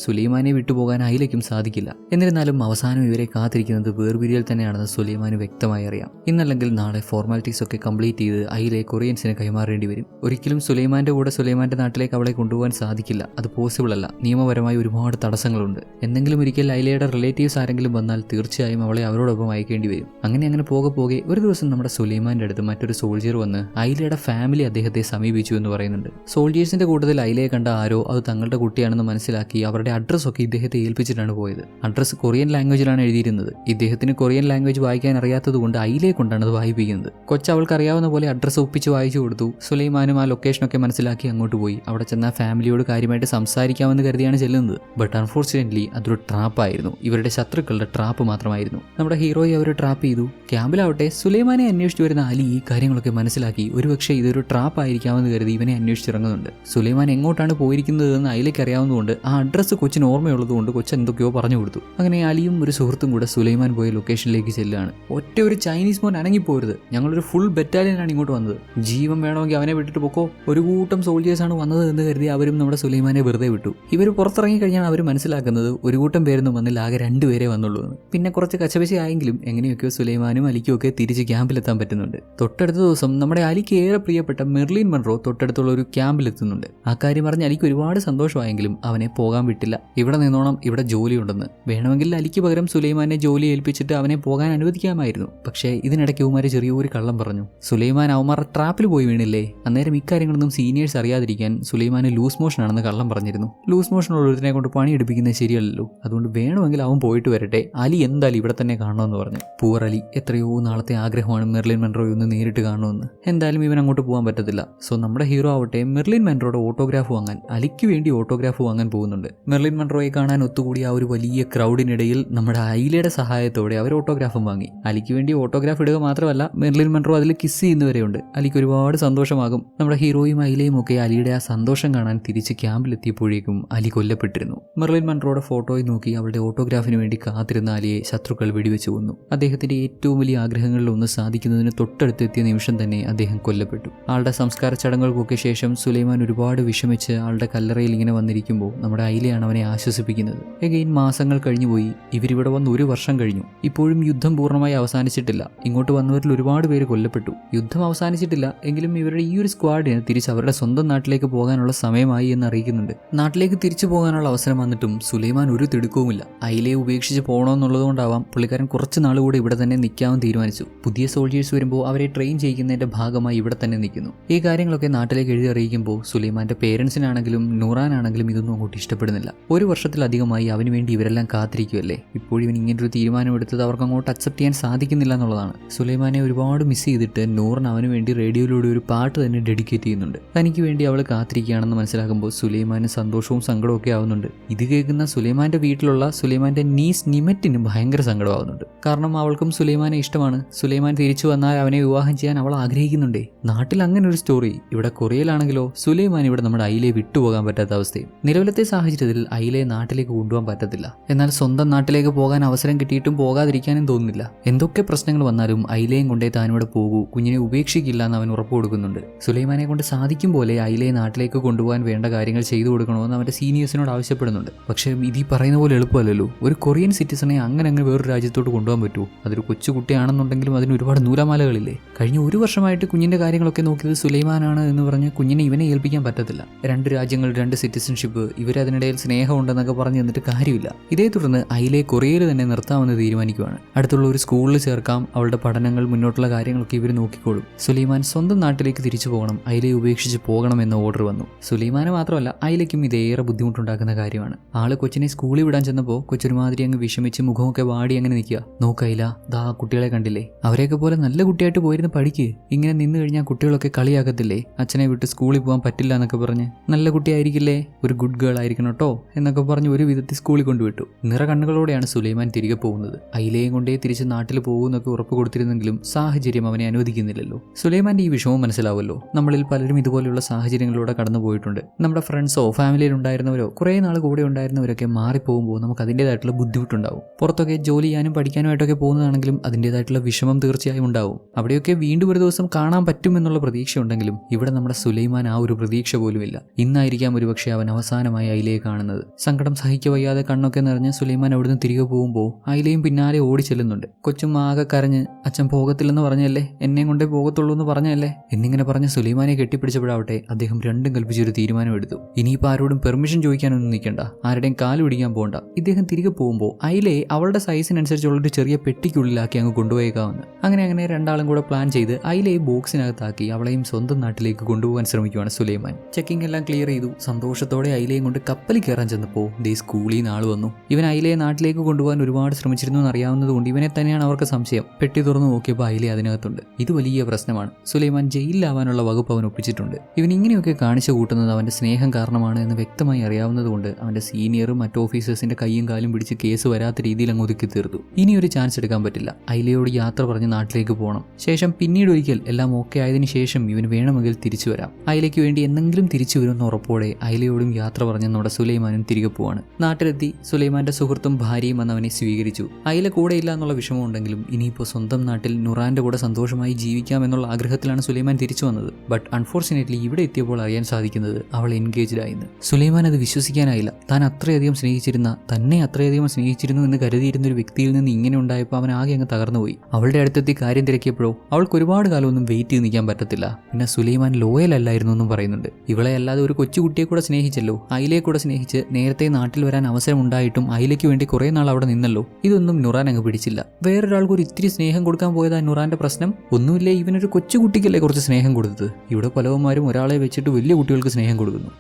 സുലൈമാനെ വിട്ടുപോകാൻ ഐലയ്ക്കും സാധിക്കില്ല. എന്നിരുന്നാലും അവസാനം ഇവരെ കാത്തിരിക്കുന്നത് വേർപിരിയൽ തന്നെയാണെന്ന് സുലൈമാന് വ്യക്തമായി അറിയാം. ഇന്നല്ലെങ്കിൽ നാളെ ഫോർമാലിറ്റീസ് ഒക്കെ കംപ്ലീറ്റ് ചെയ്ത് ഐലയെ കൊറിയൻസിന് കൈമാറേണ്ടി വരും. ഒരിക്കലും സുലൈമാന്റെ കൂടെ സുലൈമാന്റെ നാട്ടിലേക്ക് അവളെ കൊണ്ടുപോകാൻ സാധിക്കില്ല. അത് പോസിബിൾ അല്ല. നിയമപരമായി ഒരുപാട് തടസ്സങ്ങളുണ്ട്. എന്തെങ്കിലും ഒരിക്കൽ ഐലയുടെ റിലേറ്റീവ്സ് ആരെങ്കിലും വന്നാൽ തീർച്ചയായും അവളെ അവരോടൊപ്പം അയക്കേണ്ടി വരും. അങ്ങനെ പോകെ ഒരു ദിവസം ദിവസം നമ്മുടെ സുലൈമാന്റെ അടുത്ത് മറ്റൊരു സോൾജിയർ വന്ന് ഐലയുടെ ഫാമിലി അദ്ദേഹത്തെ സമീപിച്ചു എന്ന് പറയുന്നുണ്ട്. സോൾജിയേഴ്സിന്റെ കൂട്ടത്തിൽ ഐലയെ കണ്ട ആരോ അത് തങ്ങളുടെ കുട്ടിയാണെന്ന് മനസ്സിലാക്കി അവരുടെ അഡ്രസ്സൊക്കെ ഇദ്ദേഹത്തെ ഏൽപ്പിച്ചിട്ടാണ് പോയത്. അഡ്രസ്സ് കൊറിയൻ ലാംഗ്വേജിലാണ് എഴുതിയിരുന്നത്. ഇദ്ദേഹത്തിന് കൊറിയൻ ലാംഗ്വേജ് വായിക്കാൻ അറിയാത്തതുകൊണ്ട് ഐലയെ കൊണ്ടാണ് അത് വായിപ്പിക്കുന്നത്. കൊച്ച് അവൾക്ക് അറിയാവുന്ന പോലെ അഡ്രസ്സ് ഒപ്പിച്ച് വായിച്ചു കൊടുത്തു. സുലൈമാനും ആ ലൊക്കേഷനൊക്കെ മനസ്സിലാക്കി അങ്ങോട്ട് പോയി. അവിടെ ചെന്ന ഫാമിലിയോട് കാര്യമായിട്ട് സംസാരിക്കാമെന്ന് കരുതിയാണ് ചെല്ലുന്നത്. ബട്ട് അൺഫോർച്ചുനേറ്റ്ലി അതൊരു ട്രാപ്പായിരുന്നു. ഇവരുടെ ശത്രുക്കളുടെ ട്രാപ്പ് മാത്രമായിരുന്നു. നമ്മുടെ ഹീറോയെ അവർ ട്രാപ്പ് ചെയ്തു. ക്യാമ്പിലാവട്ടെ സുലൈമാനെ അന്വേഷിച്ചു വരുന്ന അലി ഈ കാര്യങ്ങളൊക്കെ മനസ്സിലാക്കി ഒരുപക്ഷെ ഇതൊരു ട്രാപ്പ് ആയിരിക്കാമെന്ന് കരുതി ഇവനെ അന്വേഷിച്ചിറങ്ങുന്നുണ്ട്. സുലൈമാൻ എങ്ങോട്ടാണ് പോയിരിക്കുന്നതെന്ന് അയിലേക്ക് അറിയാവുന്നതുകൊണ്ട് ആ അഡ്രസ്സ് കൊച്ചിന് ഓർമ്മയുള്ളതുകൊണ്ട് കൊച്ച് എന്തൊക്കെയോ പറഞ്ഞു കൊടുത്തു. അങ്ങനെ അലിയും ഒരു സുഹൃത്തും കൂടെ സുലൈമാൻ പോയ ലൊക്കേഷനിലേക്ക് ചെല്ലുകയാണ്. ഒറ്റ ഒരു ചൈനീസ് മോൻ അനങ്ങിപ്പോരുത്, ഞങ്ങളൊരു ഫുൾ ബറ്റാലിയനാണ് ഇങ്ങോട്ട് വന്നത്, ജീവൻ വേണമെങ്കിൽ അവനെ വിട്ടിട്ട് പൊക്കോ. ഒരു കൂട്ടം സോൾജേഴ്സാണ് വന്നത് എന്ന് കരുതി അവരും നമ്മുടെ സുലൈമാനെ വെറുതെ വിട്ടു. ഇവർ പുറത്തിറങ്ങി കഴിഞ്ഞാൽ അവർ മനസ്സിലാക്കുന്നത് ഒരു കൂട്ടം പേരൊന്നും വന്നില്ല, ആകെ 2 പേരെ വന്നുള്ളൂ എന്ന്. പിന്നെ കുറച്ച് കച്ചപശ ആയെങ്കിലും എങ്ങനെയൊക്കെയോ സുലൈമാനും അലിക്കും ഒക്കെ തിരിച്ച് ക്യാമ്പിലെത്താൻ പറ്റുന്നുണ്ട്. തൊട്ടടുത്ത ദിവസം നമ്മുടെ അലിക്ക് ഏറെ പ്രിയപ്പെട്ട മെർലിൻ മൺറോ തൊട്ടടുത്തുള്ള ഒരു ക്യാമ്പിലെത്തുന്നുണ്ട്. ആ കാര്യം പറഞ്ഞ് അലിക്ക് ഒരുപാട് സന്തോഷമായെങ്കിലും അവനെ പോകാൻ വിട്ടില്ല. ഇവിടെ നിന്നോണം, ഇവിടെ ജോലിയുണ്ടെന്ന്. വേണമെങ്കിൽ അലിക്ക് പകരം സുലൈമാനെ ജോലി ഏൽപ്പിച്ചിട്ട് അവനെ പോകാൻ അനുവദിക്കാമായിരുന്നു. പക്ഷേ ഇതിനിടയ്ക്ക് അവന്മാര് ചെറിയൊരു കള്ളം പറഞ്ഞു. സുലൈമാൻ അവന്മാരുടെ ട്രാപ്പിൽ പോയി വീണില്ലേ, അന്നേരം ഇക്കാര്യങ്ങളൊന്നും സീനിയേഴ്സ് അറിയാതിരിക്കാൻ സുലൈമാന് ലൂസ് മോഷൻ ആണെന്ന് കള്ളം പറഞ്ഞിരുന്നു. ലൂസ് മോഷൻ ഉള്ളൊരുത്തിനെ കൊണ്ട് പണിയെടുപ്പിക്കുന്നത് ശരിയല്ലല്ലോ, അതുകൊണ്ട് വേണമെങ്കിൽ അവൻ പോയിട്ട് വരട്ടെ, അലി എന്തായാലും ഇവിടെ തന്നെ കാണണമെന്ന് പറഞ്ഞു. പൂവർ അലി എത്രയോ നാളത്തെ ആഗ്രഹമാണ് മെർലിൻ മൺറോയെ ഒന്ന് നേരിട്ട് കാണണമെന്ന്. എന്തായാലും ഇവൻ അങ്ങോട്ട് പോകാൻ പറ്റത്തില്ല. സോ നമ്മുടെ ഹീറോ ആവട്ടെ മെർലിൻ മൺറോയുടെ ഓട്ടോഗ്രാഫ് വാങ്ങാൻ, അലിക്ക് വേണ്ടി ഓട്ടോഗ്രാഫ് വാങ്ങാൻ പോകുന്നുണ്ട്. മെർലിൻ മൺറോയെ കാണാൻ ഒത്തുകൂടിയ ആ ഒരു വലിയ ക്രൗഡിനിടയിൽ നമ്മുടെ ഐലയുടെ സഹായത്തോടെ അവർ ഓട്ടോഗ്രാഫും വാങ്ങി. അലിക്ക് വേണ്ടി ഓട്ടോഗ്രാഫ് ഇടുക മാത്രമല്ല, മെർലിൻ മൺറോ അതിൽ കിസ് ചെയ്യുന്നവരെയുണ്ട്. അലിക്ക് ഒരുപാട് സന്തോഷമാകും. നമ്മുടെ ഹീറോയും ഐലയും ഒക്കെ അലിയുടെ ആ സന്തോഷം കാണാൻ തിരിച്ച് ക്യാമ്പിലെത്തിയപ്പോഴേക്കും അലി കൊല്ലപ്പെട്ടിരുന്നു. മെർലിൻ മൺറോയുടെ ഫോട്ടോയിൽ നോക്കി അവളുടെ ഓട്ടോഗ്രാഫിന് വേണ്ടി കാത്തിരുന്ന അലിയെ ശത്രുക്കൾ വെടിവെച്ചു കൊന്നു. അദ്ദേഹത്തിന്റെ ഏറ്റവും വലിയ ആഗ്രഹങ്ങളിൽ ഒന്ന് സാധിക്കുന്നതിന് തൊട്ടടുത്തെത്തിയ നിമിഷം തന്നെ അദ്ദേഹം കൊല്ലപ്പെട്ടു. ആളുടെ സംസ്കാര ചടങ്ങുകൾക്കൊക്കെ ശേഷം സുലൈമാൻ ഒരുപാട് വിഷമിച്ച് ആളുടെ കല്ലറയിൽ ഇങ്ങനെ വന്നിരിക്കുമ്പോൾ നമ്മുടെ ഐലയാണ് അവനെ ആശ്വസിപ്പിക്കുന്നത്. എഗെയിൻ മാസങ്ങൾ കഴിഞ്ഞുപോയി. ഇവരിവിടെ വന്ന് 1 വർഷം കഴിഞ്ഞു. ഇപ്പോഴും യുദ്ധം പൂർണ്ണമായി അവസാനിച്ചിട്ടില്ല. ഇങ്ങോട്ട് വന്നവരിൽ ഒരുപാട് പേര് കൊല്ലപ്പെട്ടു. യുദ്ധം അവസാനിച്ചിട്ടില്ല എങ്കിലും ഇവരുടെ ഈ ഒരു സ്ക്വാഡിന് തിരിച്ച് അവരുടെ സ്വന്തം നാട്ടിലേക്ക് പോകാനുള്ള സമയമായി എന്ന് അറിയിക്കുന്നുണ്ട്. നാട്ടിലേക്ക് തിരിച്ചു പോകാനുള്ള അവസരം വന്നിട്ടും സുലൈമാൻ ഒരു തിടുക്കവുമില്ല. ഐലയെ ഉപേക്ഷിച്ച് പോകണമെന്നുള്ളതുകൊണ്ടാവാം പുള്ളിക്കാരൻ കുറച്ച് നാൾ കൂടെ ഇവിടെ തന്നെ നിൽക്കാമെന്ന് തീരുമാനിച്ചു. പുതിയ സോൾജേഴ്സ് വരുമ്പോൾ അവരെ ട്രെയിൻ ചെയ്യിക്കുന്നതിന്റെ ഭാഗമായി ഇവിടെ തന്നെ നിൽക്കുന്നു. ഈ കാര്യങ്ങളൊക്കെ നാട്ടിലേക്ക് എഴുതി അറിയിക്കുമ്പോൾ സുലൈമാന്റെ പേരൻസിനാണെങ്കിലും നൂറാനാണെങ്കിലും ഇതൊന്നും അങ്ങോട്ട് ഇഷ്ടപ്പെടുന്നില്ല. 1 വർഷത്തിലധികമായി അവന് വേണ്ടി ഇവരെല്ലാം കാത്തിരിക്കുമല്ലേ. ഇപ്പോഴും ഇവൻ ഇങ്ങനൊരു തീരുമാനമെടുത്തത് അവർക്ക് അങ്ങോട്ട് അക്സെപ്റ്റ് ചെയ്യാൻ സാധിക്കുന്നില്ല എന്നുള്ളതാണ്. സുലൈമാനെ ഒരുപാട് മിസ് ചെയ്തിട്ട് നൂറിന് അവന് വേണ്ടി റേഡിയോയിലൂടെ ഒരു പാട്ട് തന്നെ ഡെഡിക്കേറ്റ് ചെയ്യുന്നുണ്ട്. തനിക്ക് വേണ്ടി അവൾ കാത്തിരിക്കുകയാണെന്ന് മനസ്സിലാക്കുമ്പോൾ സുലൈമാന് സന്തോഷവും സങ്കടവും ഒക്കെ ആവുന്നുണ്ട്. ഇത് കേൾക്കുന്ന സുലൈമാന്റെ വീട്ടിലുള്ള സുലൈമാന്റെ നീസ് നിമറ്റിന് ഭയങ്കര സങ്കടമാവുന്നുണ്ട്. കാരണം അവൾക്കും സുലൈമാനെ ഇഷ്ടമാണ്. സുലൈമാൻ തിരിച്ചു വന്നാൽ അവനെ വിവാഹം ചെയ്യാൻ അവൾ ആഗ്രഹിക്കുന്നുണ്ടേ. നാട്ടിൽ അങ്ങനെ ഒരു സ്റ്റോറി. ഇവിടെ കൊറിയയിലാണെങ്കിലോ സുലൈമാൻ ഇവിടെ നമ്മുടെ ഐലയെ വിട്ടുപോകാൻ പറ്റാത്ത അവസ്ഥയും. നിലവിലത്തെ സാഹചര്യത്തിൽ ഐലയെ നാട്ടിലേക്ക് കൊണ്ടുപോകാൻ പറ്റത്തില്ല. എന്നാൽ സ്വന്തം നാട്ടിലേക്ക് പോകാൻ അവസരം കിട്ടിയിട്ടും പോകാതിരിക്കാനും തോന്നുന്നില്ല. എന്തൊക്കെ പ്രശ്നങ്ങൾ വന്നാലും ഐലയും കൊണ്ടേ താനിവിടെ പോകൂ, കുഞ്ഞിനെ ഉപേക്ഷിക്കില്ല എന്ന് അവൻ ഉറപ്പ് കൊടുക്കുന്നുണ്ട്. സുലൈമാനെ കൊണ്ട് സാധിക്കും പോലെ ഐലയെ നാട്ടിലേക്ക് കൊണ്ടുപോകാൻ വേണ്ട കാര്യങ്ങൾ ചെയ്തു കൊടുക്കണമെന്ന് അവന്റെ സീനിയേഴ്സിനോട് ആവശ്യപ്പെടുന്നുണ്ട്. പക്ഷേ ഇത് പറയുന്ന പോലെ എളുപ്പമല്ലല്ലോ. ഒരു കൊറിയൻ സിറ്റിസനെ അങ്ങനെ വേറൊരു രാജ്യത്തോട്ട് കൊണ്ടുപോകാൻ പറ്റുമോ? അതൊരു കൊച്ചുകുട്ടിയാണെന്നുണ്ടെങ്കിലും അതിന് ഒരുപാട് നൂലാമാലകളില്ലേ. കഴിഞ്ഞ 1 വർഷമായിട്ട് കുഞ്ഞിന്റെ കാര്യങ്ങളൊക്കെ നോക്കിയത് സുലൈമാനാണ് എന്ന് പറഞ്ഞ് കുഞ്ഞിനെ ഇവനെ ഏൽപ്പിക്കാൻ പറ്റത്തില്ല. 2 രാജ്യങ്ങൾ 2 സിറ്റിസൺഷിപ്പ്, ഇവരതിനിടയിൽ സ്നേഹമുണ്ടെന്നൊക്കെ പറഞ്ഞു തന്നിട്ട് കാര്യമില്ല. ഇതേ തുടർന്ന് ഐലയെ കൊറിയയിൽ തന്നെ നിർത്താമെന്ന് തീരുമാനിക്കുകയാണ്. അടുത്തുള്ള ഒരു സ്കൂളിൽ ചേർക്കാം, അവളുടെ പഠനങ്ങൾ മുന്നോട്ടുള്ള കാര്യങ്ങളൊക്കെ ഇവർ നോക്കിക്കോളും. സുലൈമാൻ സ്വന്തം നാട്ടിലേക്ക് തിരിച്ചു പോകണം, ഐലയെ ഉപേക്ഷിച്ച് പോകണം എന്ന ഓർഡർ വന്നു. സുലൈമാന് മാത്രമല്ല ഐലയ്ക്കും ഇതേറെ ബുദ്ധിമുട്ടുണ്ടാക്കുന്ന കാര്യമാണ്. ആള് കൊച്ചിനെ സ്കൂളിൽ വിടാൻ ചെന്നപ്പോൾ കൊച്ചൊരുമാതിരി അങ്ങ് വിഷമിച്ച് മുഖമൊക്കെ വാടി അങ്ങനെ നിൽക്കുക. നോക്കയില്ല, ദാ കുട്ടികളെ കണ്ടില്ലേ, അവരെയൊക്കെ പോലെ നല്ല കുട്ടിയായിട്ട് പോയിരുന്ന് പഠിക്ക്. ഇങ്ങനെ നിന്ന് കഴിഞ്ഞാൽ കുട്ടികളൊക്കെ കളിയാക്കത്തില്ലേ, അച്ഛനെ വിട്ട് സ്കൂളിൽ പോകാൻ പറ്റില്ല എന്നൊക്കെ പറഞ്ഞ്. നല്ല കുട്ടിയായിരിക്കില്ലേ, ഒരു ഗുഡ് ഗേൾ ആയിരിക്കണം കേട്ടോ എന്നൊക്കെ പറഞ്ഞ് ഒരു വിധത്തിൽ സ്കൂളിൽ കൊണ്ടുവിട്ടു. നിറ കണ്ണുകളോടെയാണ് സുലൈമാൻ തിരികെ പോകുന്നത്. ഐലയും കൊണ്ടേ തിരിച്ച് നാട്ടിൽ പോകുമെന്നൊക്കെ ഉറപ്പ് കൊടുത്തിരുന്നെങ്കിലും സാഹചര്യം അവനെ അനുവദിക്കുന്നില്ലല്ലോ. സുലൈമാന്റെ ഈ വിഷമവും മനസ്സിലാവുമല്ലോ. നമ്മളിൽ പലരും ഇതുപോലെയുള്ള സാഹചര്യങ്ങളിലൂടെ കടന്നു പോയിട്ടുണ്ട്. നമ്മുടെ ഫ്രണ്ട്സോ ഫാമിലിയിൽ ഉണ്ടായിരുന്നവരോ കുറേ നാൾ കൂടെ ഉണ്ടായിരുന്നവരൊക്കെ മാറിപ്പോകുമ്പോൾ നമുക്ക് അതിൻ്റെതായിട്ടുള്ള ബുദ്ധിമുട്ടുണ്ടാവും. പുറത്തൊക്കെ ജോലി ചെയ്യാനും പഠിക്കാനുമായിട്ടൊക്കെ പോകുന്നതാണെങ്കിലും അതിൻ്റെതായിട്ടുള്ള വിഷമം തീർച്ചയായും ഉണ്ടാവും. അവിടെയൊക്കെ വീണ്ടും ഒരു ദിവസം കാണാൻ പറ്റും എന്നുള്ള പ്രതീക്ഷ ഉണ്ടെങ്കിലും ഇവിടെ നമ്മുടെ സുലൈമാൻ ആ ഒരു പ്രതീക്ഷ പോലുമില്ല. ഇന്നായിരിക്കാം ഒരുപക്ഷെ അവൻ അവസാനമായി ഐലയെ കാണുന്നത്. സങ്കടം സഹിക്കവയ്യാതെ കണ്ണൊക്കെ നിറഞ്ഞ് സുലൈമാൻ അവിടുന്ന് തിരികെ പോകുമ്പോൾ ഐലയും പിന്നാലെ ഓടി ചെല്ലുന്നുണ്ട്. കൊച്ചും ആകെ കരഞ്ഞ് അച്ഛൻ പോകത്തില്ലെന്ന് പറഞ്ഞല്ലേ, എന്നെയും കൊണ്ടേ പോകത്തുള്ളൂ എന്ന് പറഞ്ഞല്ലേ എന്നിങ്ങനെ പറഞ്ഞ് സുലൈമാനെ കെട്ടിപ്പിടിച്ചപ്പോഴാവട്ടെ അദ്ദേഹം രണ്ടും കൽപ്പിച്ചൊരു തീരുമാനമെടുത്തു. ഇനിയിപ്പോൾ ആരോടും പെർമിഷൻ ചോദിക്കാനൊന്നും നിൽക്കണ്ട, ആരുടെയും കാല് പിടിക്കാൻ പോകണ്ട. ഇദ്ദേഹം തിരികെ പോകുമ്പോൾ ഐലയെ അവളുടെ സൈസിനനുസരിച്ചുള്ളൊരു ചെറിയ പെട്ടിക്കുള്ളിലാക്കി അങ്ങ് കൊണ്ടുപോയേക്കാവുന്ന. അങ്ങനെ രണ്ടാളും കൂടെ പ്ലാൻ ചെയ്ത് ഐലയെ ബോക്സിനകത്താക്കി അവളെയും സ്വന്തം നാട്ടിലേക്ക് കൊണ്ടുപോകാൻ ശ്രമിക്കുകയാണ് സുലൈമാൻ. ചെക്കിംഗ് എല്ലാം ക്ലിയർ ചെയ്തു. സന്തോഷത്തോടെ ഐലയും കൊണ്ട് കപ്പലിൽ കയറാൻ ചെന്നപ്പോൾ ദേ സ്കൂളിൽ നിന്ന് ആൾ വന്നു. ഇവൻ ഐലയെ നാട്ടിലേക്ക് കൊണ്ടുപോകാൻ ഒരുപാട് ശ്രമിച്ചിരുന്നു എന്നറിയാവുന്നതുകൊണ്ട് ഇവനെ തന്നെയാണ് അവർക്ക് സംശയം. പെട്ടി തുറന്ന് നോക്കിയപ്പോൾ ഐല അതിനകത്തുണ്ട്. ഇത് വലിയ പ്രശ്നമാണ്. സുലൈമാൻ ജയിലിലാവാനുള്ള വകുപ്പ് അവൻ ഒപ്പിച്ചിട്ടുണ്ട്. ഇവൻ ഇങ്ങനെയൊക്കെ കാണിച്ചു കൂട്ടുന്നത് അവന്റെ സ്നേഹം കാരണമാണ് എന്ന് വ്യക്തമായി അറിയാവുന്നതുകൊണ്ട് അവന്റെ സീനിയറും മറ്റ് ഓഫീസേഴ്സിന്റെ കൈയും കാലും പിടിച്ച് കേസ് വരാത്ത രീതിയിൽ അങ്ങ് ഒതുക്കി തീർത്തു. ഇനി ഒരു ചാൻസ് എടുക്കാൻ പറ്റില്ല. ഐലയോട് യാത്ര പറഞ്ഞ് നാട്ടിലേക്ക് പോകണം. ശേഷം പിന്നീട് ഒരിക്കൽ എല്ലാം ഓക്കെ ആയതിനു ശേഷം ഇവന് വേണമെങ്കിൽ തിരിച്ചു വരാം. ഐലയ്ക്ക് വേണ്ടി എന്തെങ്കിലും തിരിച്ചു വരുമെന്ന ഉറപ്പോടെ ഐലയോടും യാത്ര പറഞ്ഞ് നമ്മുടെ സുലൈമാനും തിരികെ പോവാണ്. നാട്ടിലെത്തി സുലൈമാന്റെ സുഹൃത്തും ഭാര്യയും വന്ന് അവനെ സ്വീകരിച്ചു. ഐല കൂടെ ഇല്ല എന്നുള്ള വിഷമം ഉണ്ടെങ്കിലും ഇനിയിപ്പോൾ സ്വന്തം നാട്ടിൽ നുറാന്റെ കൂടെ സന്തോഷമായി ജീവിക്കാം എന്നുള്ള ആഗ്രഹത്തിലാണ് സുലൈമാൻ തിരിച്ചു വന്നത്. ബട്ട് അൺഫോർച്ചുനേറ്റ്ലി ഇവിടെ എത്തിയപ്പോൾ അറിയാൻ സാധിക്കുന്നത് അവൾ എൻഗേജ്ഡ് ആയിരുന്നു. സുലൈമാൻ അത് വിശ്വസിക്കാനായില്ല. താൻ അത്രയധികം സ്നേഹിച്ചിരുന്നു എന്ന് കരുതിയിരുന്ന ഒരു വ്യക്തിയിൽ നിന്ന് ഇങ്ങനെ ഉണ്ടായപ്പോൾ അവൻ ആകെ അങ്ങ് തകർന്നുപോയി. അവളുടെ അടുത്തെത്തി കാര്യം തിരക്കിയപ്പോഴോ അവൾക്ക് ഒരുപാട് കാലമൊന്നും വെയിറ്റ് ചെയ്ത് നിൽക്കാൻ പറ്റത്തില്ല. പിന്നെ സുലൈമാൻ ലോയൽ അല്ലായിരുന്നു എന്നും പറയുന്നുണ്ട്. ഇവളെ അല്ലാതെ ഒരു കൊച്ചുകുട്ടിയെ കൂടെ സ്നേഹിച്ചല്ലോ, ഐലയെ കൂടെ സ്നേഹിച്ച് നേരത്തെ നാട്ടിൽ വരാൻ അവസരം ഉണ്ടായിട്ടും ഐലയ്ക്ക് വേണ്ടി കുറെ നാൾ അവിടെ നിന്നല്ലോ. ഇതൊന്നും നുറാൻ അങ്ങ് പിടിച്ചില്ല. വേറൊരാൾക്ക് ഒരു ഇത്തിരി സ്നേഹം കൊടുക്കാൻ പോയതാ നുറാന്റെ പ്രശ്നം. ഒന്നുമില്ലേ, ഇവനൊരു കൊച്ചുകുട്ടിക്കല്ലേ കുറച്ച് സ്നേഹം കൊടുത്തത്. ഇവിടെ പലവന്മാരും ഒരാളെ വെച്ചിട്ട് വലിയ കുട്ടികൾക്ക് സ്നേഹം കൊടുക്കുന്നു.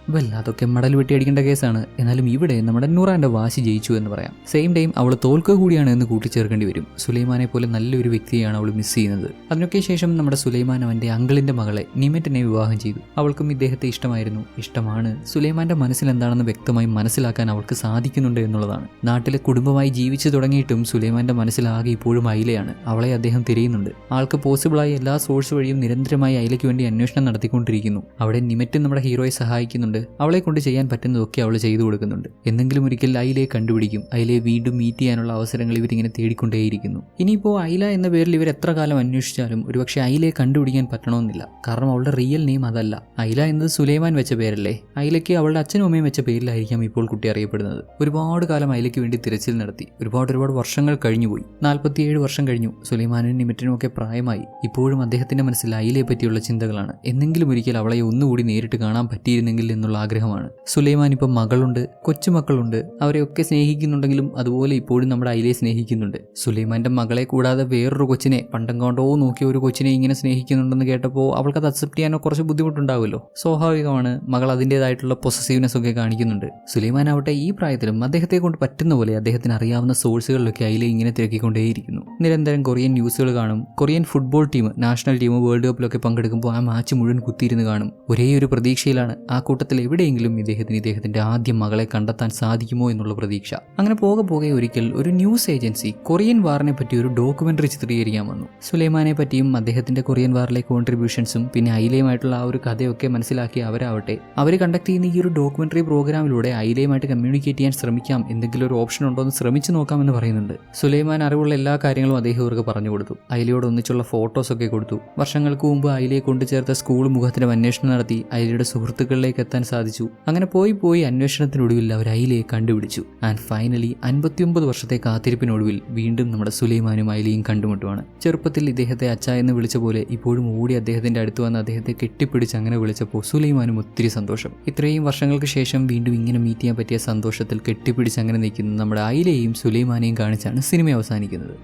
അതൊക്കെ മടൽ വെട്ടി അടിക്കേണ്ട കേസാണ്. എന്നാലും ഇവിടെ നമ്മുടെ നുറാന്റെ വാശി ജയിച്ചു എന്ന് പറയാം. സെയിം ടൈം അവൾ തോൽക്കുക കൂടിയാണ് എന്ന് കൂട്ടിച്ചേർക്കേണ്ടി വരും. സുലൈമാനെ പോലെ നല്ലൊരു വ്യക്തിയാണ് അവൾ മിസ് ചെയ്യുന്നത്. അതിനൊക്കെ ശേഷം നമ്മുടെ സുലൈമാൻ അവന്റെ അങ്കിളിന്റെ മകളെ നിമറ്റിനെ വിവാഹം ചെയ്തു. അവൾക്കും ഇദ്ദേഹത്തെ ഇഷ്ടമാണ്. സുലൈമാന്റെ മനസ്സിൽ എന്താണെന്ന് വ്യക്തമായി മനസ്സിലാക്കാൻ അവൾക്ക് സാധിക്കുന്നുണ്ട് എന്നുള്ളതാണ്. നാട്ടിലെ കുടുംബമായി ജീവിച്ചു തുടങ്ങിയിട്ടും സുലൈമാന്റെ മനസ്സിലാകെ ഇപ്പോഴും ഐലയാണ്. അവളെ അദ്ദേഹം തിരയുന്നുണ്ട്. ആൾക്ക് പോസിബിളായ എല്ലാ സോഴ്സ് വഴിയും നിരന്തരമായി ഐലയ്ക്ക് വേണ്ടി അന്വേഷണം നടത്തിക്കൊണ്ടിരിക്കുന്നു. അവിടെ നിമറ്റും നമ്മുടെ ഹീറോയെ സഹായിക്കുന്നുണ്ട്. അവളെ കൊണ്ട് ചെയ്യാൻ പറ്റുന്നതൊക്കെ അവൾ ചെയ്തു കൊടുക്കുന്നുണ്ട്. എന്തെങ്കിലും ഒരിക്കൽ ഐലയെ കണ്ടുപിടിക്കും. ഐലയെ വീണ്ടും മീറ്റ് ചെയ്യാനുള്ള അവസരങ്ങൾ ഇവരിങ്ങനെ തേടിക്കൊണ്ടേയിരിക്കുന്നു. ഇനിയിപ്പോൾ ഐല എന്ന പേരിൽ ഇവർ എത്ര കാലം അന്വേഷിച്ചാലും ഒരുപക്ഷെ ഐലയെ കണ്ടുപിടിക്കാൻ പറ്റണമെന്നില്ല. കാരണം അവളുടെ റിയൽ നെയിം അതല്ല. ഐല എന്നത് സുലൈമാൻ വെച്ച പേരല്ലേ. ഐലയ്ക്ക് അവളുടെ അച്ഛനും അമ്മയും വെച്ച പേരിലായിരിക്കാം ഇപ്പോൾ കുട്ടി അറിയപ്പെടുന്നത്. ഒരുപാട് കാലം ഐലയ്ക്ക് വേണ്ടി തിരച്ചിൽ നടത്തി. ഒരുപാട് വർഷങ്ങൾ കഴിഞ്ഞുപോയി. 47 വർഷം കഴിഞ്ഞു. സുലൈമാനും നിമറ്റിനും ഒക്കെ പ്രായമായി. ഇപ്പോഴും അദ്ദേഹത്തിന്റെ മനസ്സിൽ ഐലയെ പറ്റിയുള്ള ചിന്തകളാണ്. എന്നെങ്കിലും ഒരിക്കൽ അവളെ ഒന്നുകൂടി നേരിട്ട് കാണാൻ പറ്റിയിരുന്നെങ്കിൽ എന്നുള്ള ആഗ്രഹമാണ്. സുലൈമാൻ ഇപ്പം മകളുണ്ട്, കൊച്ചുമക്കളുണ്ട്. അവരെയൊക്കെ സ്നേഹിക്കുന്നുണ്ടെങ്കിലും അതുപോലെ ഇപ്പോഴും നമ്മുടെ ഐലയെ സ്നേഹിക്കുന്നുണ്ട്. സുലൈമാന്റെ മകളെ കൂടാതെ വേറൊരു കൊച്ചിനെ പണ്ടെങ്കോണ്ടോ നോക്കിയ ഒരു കൊച്ചിനെ ഇങ്ങനെ സ്നേഹിക്കുന്നുണ്ടെന്ന് കേട്ടപ്പോൾ അവൾക്കത് അക്സെപ്റ്റ് ചെയ്യാനോ കുറച്ച് ബുദ്ധിമുട്ടുണ്ടാവുമല്ലോ. സ്വാഭാവികമാണ്. മകൾ അതിൻ്റെതായിട്ടുള്ള പൊസസീവ്നെസ് ഒക്കെ കാണിക്കുന്നുണ്ട്. സുലൈമാൻ ആവട്ടെ ഈ പ്രായത്തിലും അദ്ദേഹത്തെ കൊണ്ട് പറ്റുന്ന പോലെ അദ്ദേഹത്തിന് അറിയാവുന്ന സോഴ്സുകളിലൊക്കെ ഐല ഇങ്ങനെ തിരക്കിക്കൊണ്ടേയിരിക്കുന്നു. നിരന്തരം കൊറിയൻ ന്യൂസുകൾ കാണും. Korean football team, national team world കപ്പിലൊക്കെ പങ്കെടുക്കുമ്പോൾ ആ മാച്ച് മുഴുവൻ കുത്തിയിരുന്ന് കാണും. ഒരേ ഒരു പ്രതീക്ഷയിലാണ്. ആ കൂട്ടത്തിൽ എവിടെയെങ്കിലും ഇദ്ദേഹത്തിന്റെ ആദ്യ മകളെ കണ്ടെത്താൻ സാധിക്കുമോ എന്നുള്ള പ്രതീക്ഷ. അങ്ങനെ പോകെ ഒരിക്കൽ ഒരു ന്യൂസ് ഏജൻസി കൊറിയൻ വാറിനെ പറ്റി ഒരു ഡോക്യുമെന്ററി ചിത്രീകരിക്കാൻ വന്നു. സുലൈമാനെ പറ്റിയും അദ്ദേഹത്തിന്റെ കൊറിയൻ വാറിലെ കോൺട്രിബ്യൂഷൻസും പിന്നെ ഐലയുമായിട്ടുള്ള ആ ഒരു കഥയൊക്കെ മനസ്സിലാക്കിയ അവരാവട്ടെ അവർ കണ്ടക്ട് ചെയ്യുന്ന ഈ ഒരു ഡോക്യുമെന്ററി പ്രോഗ്രാമിലൂടെ ഐലയുമായിട്ട് കമ്മ്യൂണിക്കേറ്റ് ചെയ്യാൻ ശ്രമിക്കാം, എന്തെങ്കിലും ഒരു ഓപ്ഷൻ ഉണ്ടോ എന്ന് ശ്രമിച്ചു നോക്കാമെന്ന് പറയുന്നുണ്ട്. സുലൈമാൻ അറിവുള്ള എല്ലാ കാര്യങ്ങളും അദ്ദേഹം ഇവർക്ക് പറഞ്ഞു കൊടുത്തു. ഐലയോട് ഒന്നിച്ചുള്ള ഫോട്ടോസൊക്കെ കൊടുത്തു. വർഷങ്ങൾക്ക് മുമ്പ് ഐലയെ കൊണ്ടുചേർത്ത സ്കൂൾ മുഖത്തിനും അന്വേഷണം നടത്തി ഐലയുടെ സുഹൃത്തുക്കളിലേക്ക് എത്താൻ സാധിച്ചു. അങ്ങനെ പോയി അന്വേഷണത്തിനൊടുവിൽ അവർ ഐലയെ കണ്ടുപിടിച്ചു. ആൻഡ് ഫൈനലി 59 വർഷത്തെ കാത്തിരിപ്പിനൊടുവിൽ വീണ്ടും നമ്മുടെ സുലൈമാനും ഐലയും കണ്ടുമുട്ടുവാണ്. ചെറുപ്പത്തിൽ ഇദ്ദേഹത്തെ അച്ഛ എന്ന് വിളിച്ച പോലെ ഇപ്പോഴും ഓടി അദ്ദേഹത്തിന്റെ അടുത്ത് വന്ന് അദ്ദേഹത്തെ കെട്ടിപ്പിടിച്ച് അങ്ങനെ വിളിച്ചപ്പോൾ സുലൈമാനും ഒത്തിരി സന്തോഷം. ഇത്രയും വർഷങ്ങൾക്ക് ശേഷം വീണ്ടും ഇങ്ങനെ മീറ്റ് ചെയ്യാൻ പറ്റിയ സന്തോഷത്തിൽ കെട്ടിപ്പിടിച്ച് അങ്ങനെ നിൽക്കുന്ന നമ്മുടെ ഐലയെയും സുലൈമാനെയും കാണിച്ചാണ് സിനിമ അവസാനിക്കുന്നത്.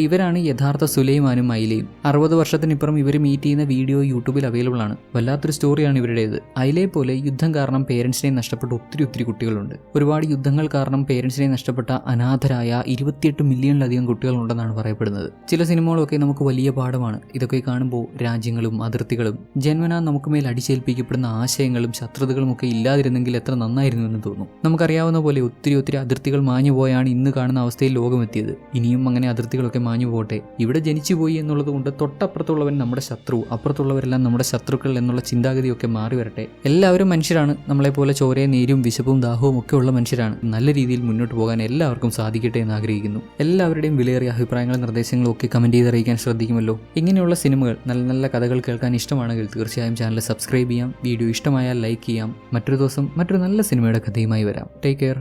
ഇവരാണ് യഥാർത്ഥ സുലൈമാനും ഐലയും. 60 വർഷത്തിനിപ്പുറം ഇവർ മീറ്റ് ചെയ്യുന്ന വീഡിയോ യൂട്യൂബിൽ അവൈലബിൾ ആണ്. വല്ലാത്തൊരു സ്റ്റോറിയാണ് ഇവരുടേത്. ഐലയെ പോലെ യുദ്ധം കാരണം പേരൻസിനെ നഷ്ടപ്പെട്ട ഒത്തിരി കുട്ടികളുണ്ട്. ഒരുപാട് യുദ്ധങ്ങൾ കാരണം പേരൻസിനെ നഷ്ടപ്പെട്ട അനാഥരായ 28 മില്യണിലധികം കുട്ടികളുണ്ടെന്നാണ് പറയപ്പെടുന്നത്. ചില സിനിമകളൊക്കെ നമുക്ക് വലിയ പാഠമാണ്. ഇതൊക്കെ കാണുമ്പോൾ രാജ്യങ്ങളും അതിർത്തികളും ജന്മനാ നമുക്ക് മേൽ അടിച്ചേൽപ്പിക്കപ്പെടുന്ന ആശയങ്ങളും ശത്രുതകളും ഒക്കെ ഇല്ലാതിരുന്നെങ്കിൽ എത്ര നന്നായിരുന്നു എന്ന് തോന്നും. നമുക്കറിയാവുന്ന പോലെ ഒത്തിരി അതിർത്തികൾ മാഞ്ഞു പോയാണ് ഇന്ന് കാണുന്ന അവസ്ഥയിൽ ലോകമെത്തിയത്. ഇനിയും അങ്ങനെ അതിർത്തികളൊക്കെ മാഞ്ഞു പോട്ടെ. ഇവിടെ ജനിച്ചുപോയി എന്നുള്ളത് കൊണ്ട് തൊട്ടപ്പുറത്തുള്ളവൻ നമ്മുടെ ശത്രു, അപ്പുറത്തുള്ളവരെല്ലാം നമ്മുടെ ശത്രുക്കൾ എന്നുള്ള ചിന്താഗതിയൊക്കെ മാറി വരട്ടെ. എല്ലാവരും മനുഷ്യരാണ്. നമ്മളെപ്പോലെ ചോരയും നീരും വിശപ്പും ദാഹവും ഒക്കെ ഉള്ള മനുഷ്യരാണ്. നല്ല രീതിയിൽ മുന്നോട്ട് പോകാൻ എല്ലാവർക്കും സാധിക്കട്ടെ എന്ന് ആഗ്രഹിക്കുന്നു. എല്ലാവരുടെയും വിലയേറിയ അഭിപ്രായങ്ങളും നിർദ്ദേശങ്ങളും ഒക്കെ കമന്റ് ചെയ്ത് അറിയിക്കാൻ ശ്രദ്ധിക്കുമല്ലോ. ഇങ്ങനെയുള്ള സിനിമകൾ, നല്ല കഥകൾ കേൾക്കാൻ ഇഷ്ടമാണെങ്കിൽ തീർച്ചയായും ചാനൽ സബ്സ്ക്രൈബ് ചെയ്യാം. വീഡിയോ ഇഷ്ടമായാൽ ലൈക്ക് ചെയ്യാം. മറ്റൊരു ദിവസം മറ്റൊരു നല്ല സിനിമയുടെ കഥയുമായി വരാം. Take care.